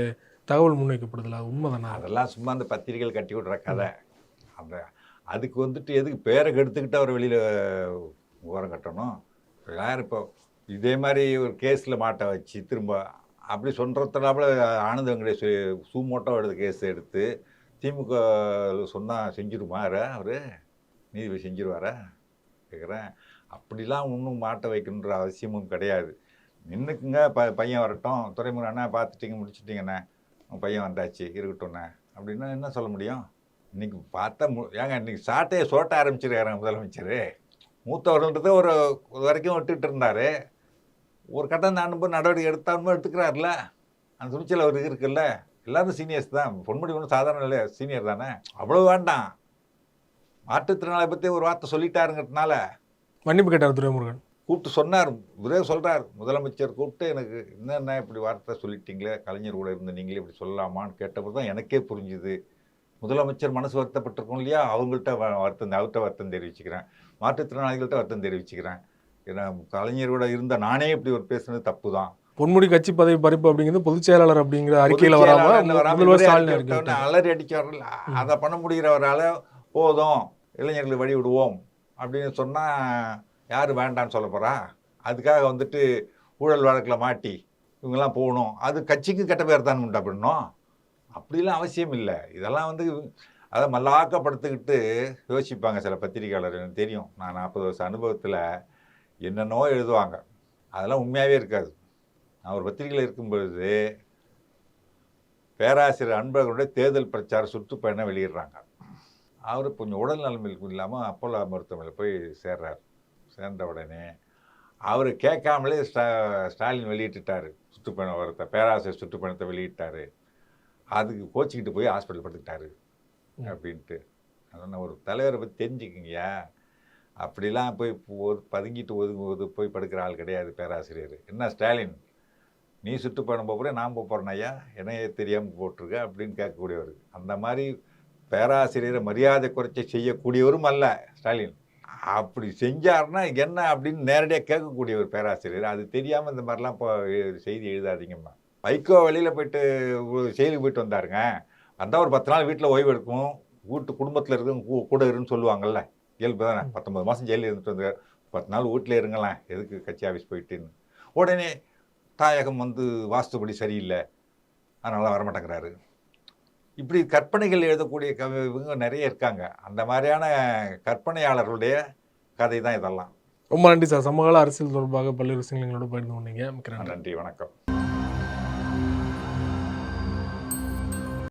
தகவல் முன்வைக்கப்படுதில்ல, அது உண்மைதானே? அதெல்லாம் சும்மா அந்த பத்திரிகைகள் கட்டி விடுற கதை. அதுக்கு வந்துட்டு எதுக்கு பேரை கெடுத்துக்கிட்டு அவர் வெளியில் ஓரம் கட்டணும்? யார் இப்போ இதே மாதிரி ஒரு கேஸில் மாட்ட வச்சு திரும்ப அப்படி சொல்கிறதுனால ஆனந்த வெங்கடேஷ் சூமோட்டோ எடுத்து கேஸ் எடுத்து திமுக சொன்னால் செஞ்சிருமாரு அவர்? நீதிபதி செஞ்சிருவாரா கேட்குறேன். அப்படிலாம் ஒன்றும் மாட்ட வைக்கணுன்ற அவசியமும் கிடையாது. நின்றுக்குங்க, பையன் வரட்டும், துறைமுக அண்ணா பார்த்துட்டிங்க முடிச்சுட்டிங்கண்ணே, பையன் வந்தாச்சு இருக்கட்டும்ண்ணே அப்படின்னா என்ன சொல்ல முடியும்? இன்றைக்கி பார்த்தா ஏங்க இன்றைக்கி சாட்டையை சோட்ட ஆரம்பிச்சிருக்காரு முதலமைச்சர். மூத்தவர்கள்ன்றது ஒரு வரைக்கும் விட்டுட்டு இருந்தார். ஒரு கட்டம் அனுப்ப நடவடிக்கை எடுத்தாலும் எடுத்துக்கிறாருல, அந்த துணிச்சல் அவருக்கு இருக்குல்ல. எல்லோரும் சீனியர்ஸ் தான். பொன்முடி ஒன்றும் சாதாரண இல்லை, சீனியர் தானே. அவ்வளோ வேண்டாம். மாற்றுத்திறனாளை பற்றி ஒரு வார்த்தை சொல்லிட்டாருங்கிறதுனால மன்னிப்பு கேட்டார் துரைமுருகன். கூப்பிட்டு சொன்னார், ஒரே சொல்கிறார் முதலமைச்சர் கூப்பிட்டு, எனக்கு என்னென்ன இப்படி வார்த்தை சொல்லிட்டீங்களே, கலைஞர் கூட இருந்து நீங்களே இப்படி சொல்லலாமான்னு கேட்டபோது தான் எனக்கே புரிஞ்சுது. முதலமைச்சர் மனசு வருத்தப்பட்டிருக்கோம் இல்லையா, அவங்கள்ட்ட அவர்கிட்ட வருத்தம் தெரிவிச்சுக்கிறேன், மாற்றுத்திறனாளிகள்கிட்ட வருத்தம் தெரிவிச்சுக்கிறேன். ஏன்னா கலைஞரோட இருந்த நானே இப்படி ஒரு பேசுனது தப்பு தான். பொன்முடி கட்சி பதவி பறிப்பு அப்படிங்கிறது பொதுச் செயலாளர் அப்படிங்கிற அறிக்கையில் வராமல் அலறி அடிக்க வரல. அதை பண்ண முடிகிறவரால் போதும் இளைஞர்களை வழி விடுவோம் அப்படின்னு சொன்னால் யார் வேண்டான்னு சொல்ல போகிறா? அதுக்காக வந்துட்டு ஊழல் வழக்கில் மாட்டி இவங்கெல்லாம் போகணும், அது கட்சிக்கு கெட்ட பேர் தான் உண்டு அப்படின்னும். அப்படிலாம் அவசியம் இல்லை. இதெல்லாம் வந்து அதை மல்லாக்கப்படுத்திக்கிட்டு யோசிப்பாங்க சில பத்திரிகையாளர். எனக்கு தெரியும், நான் 40 வருஷம் அனுபவத்தில் என்னென்னோ எழுதுவாங்க, அதெல்லாம் உண்மையாகவே இருக்காது. நான் ஒரு பத்திரிகையில் இருக்கும்பொழுது பேராசிரியர் அன்பர்களுடைய தேர்தல் பிரச்சார சுற்றுப்பயணம் வெளியிடுறாங்க. அவர் கொஞ்சம் உடல் நலமில் இல்லாமல் அப்போலோ மருத்துவமனையில் போய் சேர்றார். சேர்ந்த உடனே அவர் கேட்காமலே ஸ்டாலின் வெளியிட்டுட்டார் சுற்றுப்பயணம் வரத்தை, பேராசிரியர் சுற்றுப்பயணத்தை வெளியிட்டார். அதுக்கு கோச்சிக்கிட்டு போய் ஹாஸ்பிட்டல் படுத்துக்கிட்டாரு அப்படின்ட்டு. அதனால் ஒரு தலைவரை பற்றி தெரிஞ்சுக்கிங்கயா, அப்படிலாம் போய் பதுங்கிட்டு ஒதுங்குவது போய் படுக்கிற ஆள் கிடையாது பேராசிரியர். என்ன ஸ்டாலின், நீ சுற்றுப்பயணம் போகிறேன் நான் போகிறேன் ஐயா, என்னையே தெரியாமல் போட்டிருக்க அப்படின்னு கேட்கக்கூடியவர். அந்த மாதிரி பேராசிரியரை மரியாதை குறைச்சி செய்யக்கூடியவரும் அல்ல ஸ்டாலின். அப்படி செஞ்சார்னா என்ன அப்படின்னு நேரடியாக கேட்கக்கூடியவர் பேராசிரியர். அது தெரியாமல் இந்த மாதிரிலாம் இப்போ செய்தி எழுதாதீங்கம்மா. வைகோ வெளியில் போயிட்டு செயலுக்கு போயிட்டு வந்தாருங்க, வந்தால் ஒரு 10 நாள் வீட்டில் ஓய்வு எடுக்கும், குடும்பத்தில் இருக்க கூட இருன்னு சொல்லுவாங்கள்ல, இயல்பு தானே. 19 மாதம் ஜெயிலில் இருந்துட்டு வந்தார், 10 நாள் வீட்டில் இருங்களேன், எதுக்கு கட்சி ஆஃபீஸ் போயிட்டுன்னு. உடனே தாயகம் வந்து வாஸ்துபடி சரியில்லை அதனால வரமாட்டேங்கிறாரு. இப்படி கற்பனைகள் எழுதக்கூடிய இவங்க நிறைய இருக்காங்க. அந்த மாதிரியான கற்பனையாளர்களுடைய கதை தான் இதெல்லாம். ரொம்ப நன்றி சார். சமகால அரசியல் தொடர்பாக பல்வேறு விஷயங்களோட பகிர்ந்து கொண்டீங்க. நன்றி, வணக்கம்.